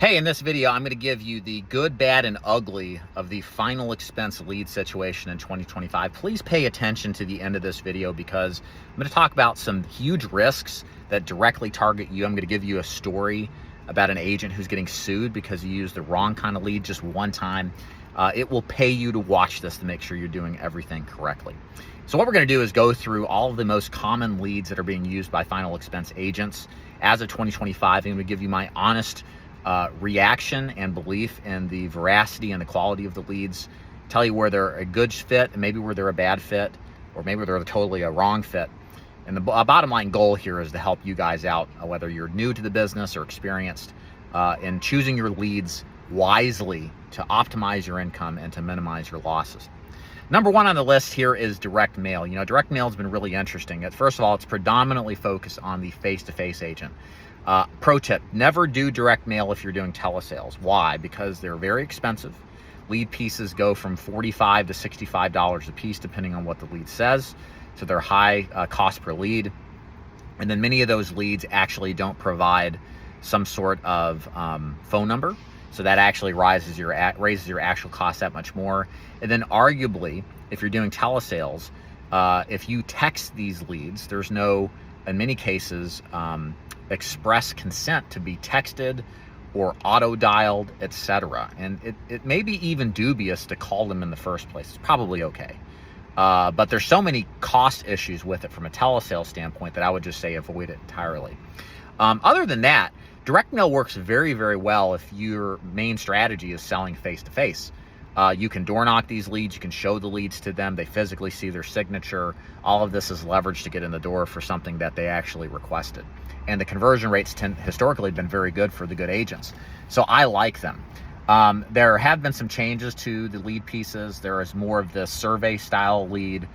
Hey, in this video, I'm going to give you the good, bad, and ugly of the final expense lead situation in 2025. Please pay attention to the end of this video because I'm going to talk about some huge risks that directly target you. I'm going to give you a story about an agent who's getting sued because he used the wrong kind of lead just one time. It will pay you to watch this to make sure you're doing everything correctly. So what we're going to do is go through all of the most common leads that are being used by final expense agents as of 2025. I'm going to give you my honest reaction and belief in the veracity and the quality of the leads, tell you where they're a good fit and maybe where they're a bad fit, or maybe they're totally a wrong fit. And the bottom line goal here is to help you guys out, whether you're new to the business or experienced, in choosing your leads wisely to optimize your income and to minimize your losses. Number one on the list here is direct mail. You know, direct mail has been really interesting. First of all, it's predominantly focused on the face-to-face agent. Pro tip, never do direct mail if you're doing telesales. Why? Because they're very expensive. Lead pieces go from $45 to $65 a piece, depending on what the lead says. So they're high cost per lead. And then many of those leads actually don't provide some sort of phone number. So that actually raises your actual cost that much more. And then arguably, if you're doing telesales, if you text these leads, there's no, in many cases, express consent to be texted or auto-dialed, etc. And it may be even dubious to call them in the first place. It's probably okay. But there's so many cost issues with it from a telesales standpoint that I would just say avoid it entirely. Other than that, direct mail works very, very well if your main strategy is selling face-to-face. You can door knock these leads, you can show the leads to them, they physically see their signature. All of this is leveraged to get in the door for something that they actually requested. And the conversion rates historically been very good for the good agents. So I like them. There have been some changes to the lead pieces. There is more of the survey style lead,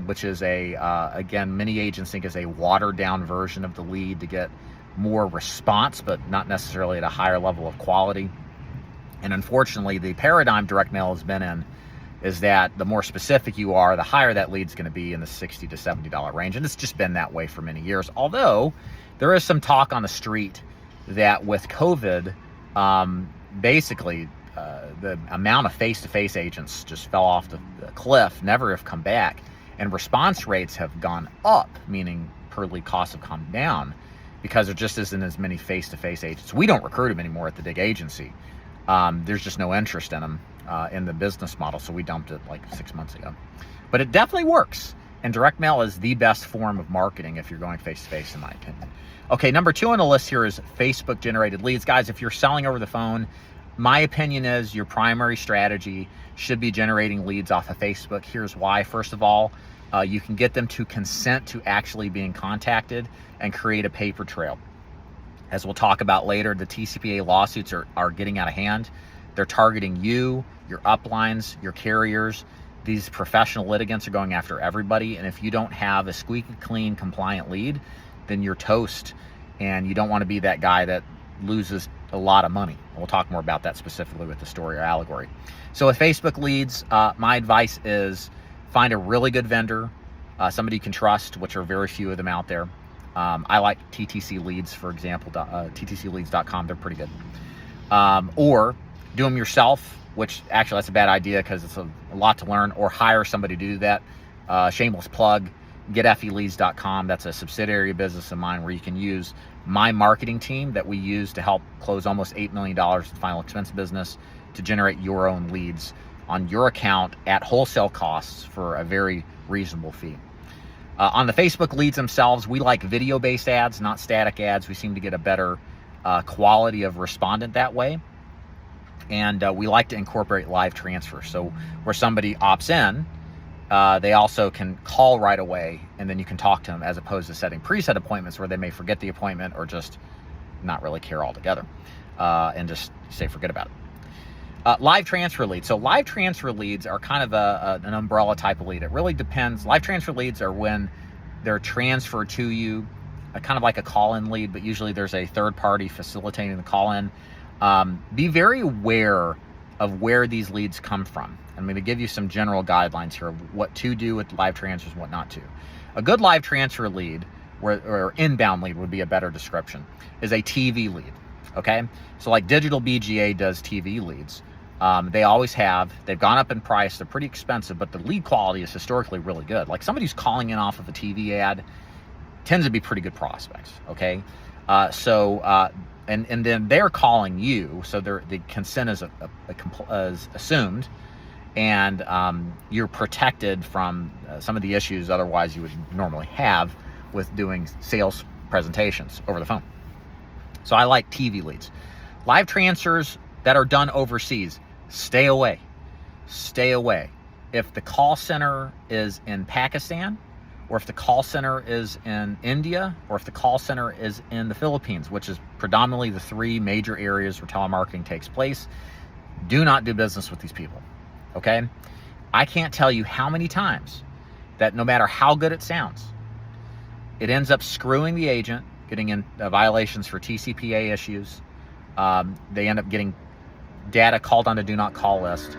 which is again, many agents think is a watered down version of the lead to get more response, but not necessarily at a higher level of quality. And unfortunately, the paradigm direct mail has been in is that the more specific you are, the higher that lead's going to be in the $60 to $70 range. And it's just been that way for many years. Although there is some talk on the street that with COVID, basically the amount of face-to-face agents just fell off the cliff, never have come back. And response rates have gone up, meaning per lead costs have come down because there just isn't as many face-to-face agents. We don't recruit them anymore at the big agency. There's just no interest in them in the business model, so we dumped it like 6 months ago. But it definitely works, and direct mail is the best form of marketing if you're going face-to-face, in my opinion. Okay, number two on the list here is Facebook-generated leads. Guys, if you're selling over the phone, my opinion is your primary strategy should be generating leads off of Facebook. Here's why. First of all, you can get them to consent to actually being contacted and create a paper trail. As we'll talk about later, the TCPA lawsuits are getting out of hand. They're targeting you, your uplines, your carriers. These professional litigants are going after everybody. And if you don't have a squeaky clean, compliant lead, then you're toast. And you don't want to be that guy that loses a lot of money. We'll talk more about that specifically with the story or allegory. So with Facebook leads, my advice is find a really good vendor, somebody you can trust, which are very few of them out there. I like TTC Leads, for example, ttcleads.com. They're pretty good. Or do them yourself, which actually that's a bad idea because it's a lot to learn, or hire somebody to do that. Shameless plug, getfeleads.com. That's a subsidiary business of mine where you can use my marketing team that we use to help close almost $8 million in final expense business to generate your own leads on your account at wholesale costs for a very reasonable fee. On the Facebook leads themselves, we like video-based ads, not static ads. We seem to get a better quality of respondent that way. And we like to incorporate live transfer. So where somebody opts in, they also can call right away, and then you can talk to them as opposed to setting preset appointments where they may forget the appointment or just not really care altogether and just say forget about it. Live transfer leads. So live transfer leads are kind of an umbrella type of lead. It really depends. Live transfer leads are when they're transferred to you, kind of like a call-in lead, but usually there's a third party facilitating the call-in. Be very aware of where these leads come from. I'm going to give you some general guidelines here of what to do with live transfers and what not to. A good live transfer lead, or inbound lead would be a better description, is a TV lead. okay? So like Digital BGA does TV leads. They always have. They've gone up in price. They're pretty expensive, but the lead quality is historically really good. Like somebody who's calling in off of a TV ad tends to be pretty good prospects, okay? And then they're calling you, so the consent is assumed, and you're protected from some of the issues otherwise you would normally have with doing sales presentations over the phone. So I like TV leads. Live transfers that are done overseas, stay away. Stay away. If the call center is in Pakistan, or if the call center is in India, or if the call center is in the Philippines, which is predominantly the 3 major areas where telemarketing takes place, do not do business with these people, okay? I can't tell you how many times that no matter how good it sounds, it ends up screwing the agent, getting in violations for TCPA issues. They end up getting data called on a do not call list.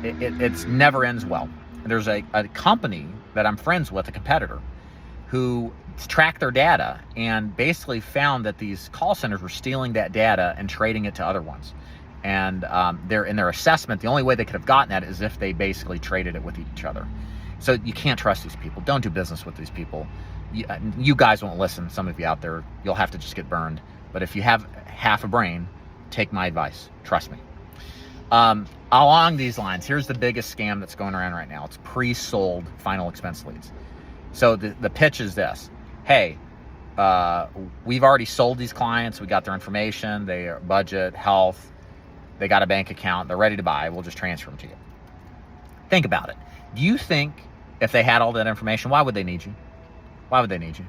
It's never ends well. There's a company that I'm friends with, a competitor, who tracked their data and basically found that these call centers were stealing that data and trading it to other ones. And in their assessment, the only way they could have gotten that is if they basically traded it with each other. So you can't trust these people. Don't do business with these people. You guys won't listen. Some of you out there, you'll have to just get burned. But if you have half a brain, take my advice. Trust me. Along these lines, here's the biggest scam that's going around right now. It's pre-sold final expense leads. So the pitch is this. Hey, we've already sold these clients. We got their information, their budget, health. They got a bank account. They're ready to buy. We'll just transfer them to you. Think about it. Do you think if they had all that information, why would they need you? Why would they need you?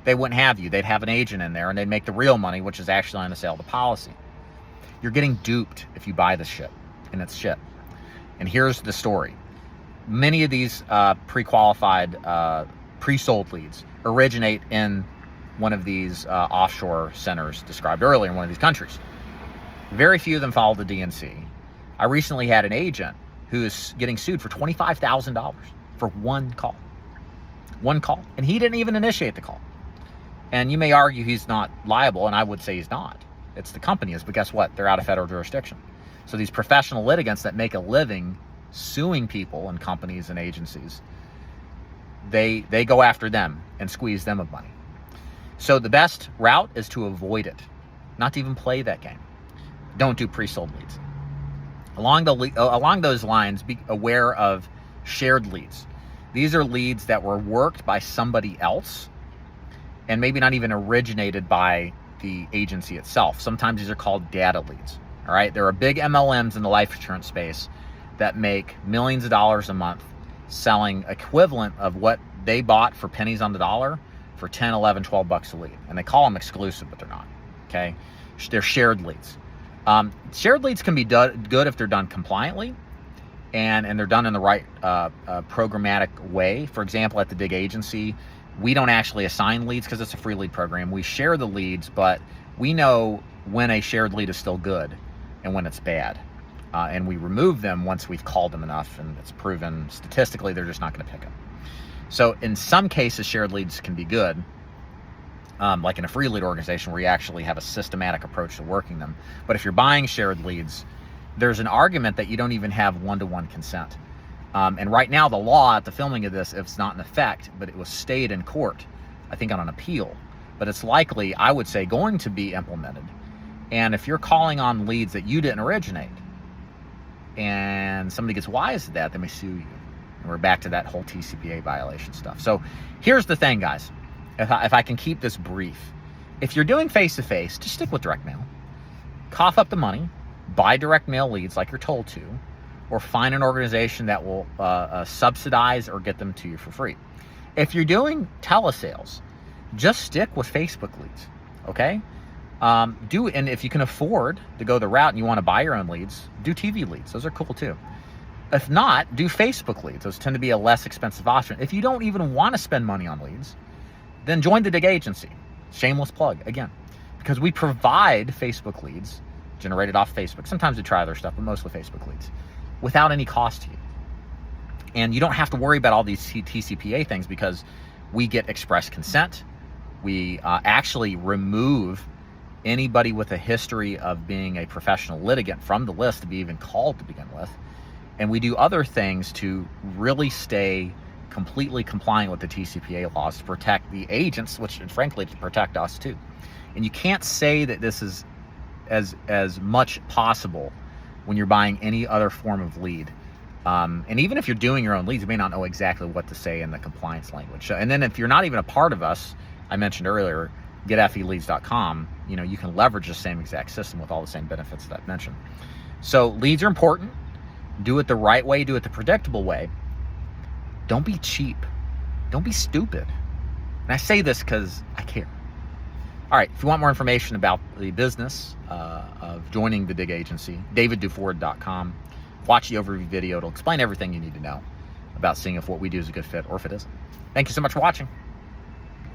They wouldn't have you. They'd have an agent in there, and they'd make the real money, which is actually on the sale of the policy. You're getting duped if you buy this shit, and it's shit. And here's the story. Many of these pre-qualified, pre-sold leads originate in one of these offshore centers described earlier in one of these countries. Very few of them follow the DNC. I recently had an agent who is getting sued for $25,000 for one call. One call. And he didn't even initiate the call. And you may argue he's not liable, and I would say he's not. It's the company is, but guess what? They're out of federal jurisdiction. So these professional litigants that make a living suing people and companies and agencies, they go after them and squeeze them of money. So the best route is to avoid it, not to even play that game. Don't do pre-sold leads. Along those lines, be aware of shared leads. These are leads that were worked by somebody else and maybe not even originated by the agency itself. Sometimes these are called data leads. All right, there are big MLMs in the life insurance space that make millions of dollars a month selling equivalent of what they bought for pennies on the dollar for 10, 11, 12 bucks a lead. And they call them exclusive, but they're not, okay? They're shared leads. Shared leads can be good if they're done compliantly and they're done in the right programmatic way. For example, at the big agency, we don't actually assign leads because it's a free lead program. We share the leads, but we know when a shared lead is still good and when it's bad. And we remove them once we've called them enough and it's proven statistically they're just not going to pick up. So in some cases, shared leads can be good, like in a free lead organization where you actually have a systematic approach to working them. But if you're buying shared leads, there's an argument that you don't even have one-to-one consent. And right now, the law at the filming of this, it's not in effect, but it was stayed in court, I think on an appeal. But it's likely, I would say, going to be implemented. And if you're calling on leads that you didn't originate, and somebody gets wise to that, they may sue you. And we're back to that whole TCPA violation stuff. So here's the thing, guys. If I can keep this brief, if you're doing face-to-face, just stick with direct mail. Cough up the money, buy direct mail leads like you're told to, or find an organization that will subsidize or get them to you for free. If you're doing telesales, just stick with Facebook leads, okay? And if you can afford to go the route and you want to buy your own leads, do TV leads. Those are cool too. If not, do Facebook leads. Those tend to be a less expensive option. If you don't even want to spend money on leads, then join the Dig Agency. Shameless plug, again. Because we provide Facebook leads generated off Facebook. Sometimes we try other stuff, but mostly Facebook leads, without any cost to you. And you don't have to worry about all these TCPA things because we get express consent. We actually remove anybody with a history of being a professional litigant from the list to be even called to begin with. And we do other things to really stay completely compliant with the TCPA laws to protect the agents, which, and frankly, to protect us too. And you can't say that this is as much possible when you're buying any other form of lead. And even if you're doing your own leads, you may not know exactly what to say in the compliance language. And then if you're not even a part of us, I mentioned earlier, getfeleads.com, you can leverage the same exact system with all the same benefits that I mentioned. So leads are important. Do it the right way, do it the predictable way. Don't be cheap. Don't be stupid. And I say this because I care. All right, if you want more information about the business of joining the Dig Agency, davidduford.com. Watch the overview video. It'll explain everything you need to know about seeing if what we do is a good fit or if it isn't. Thank you so much for watching.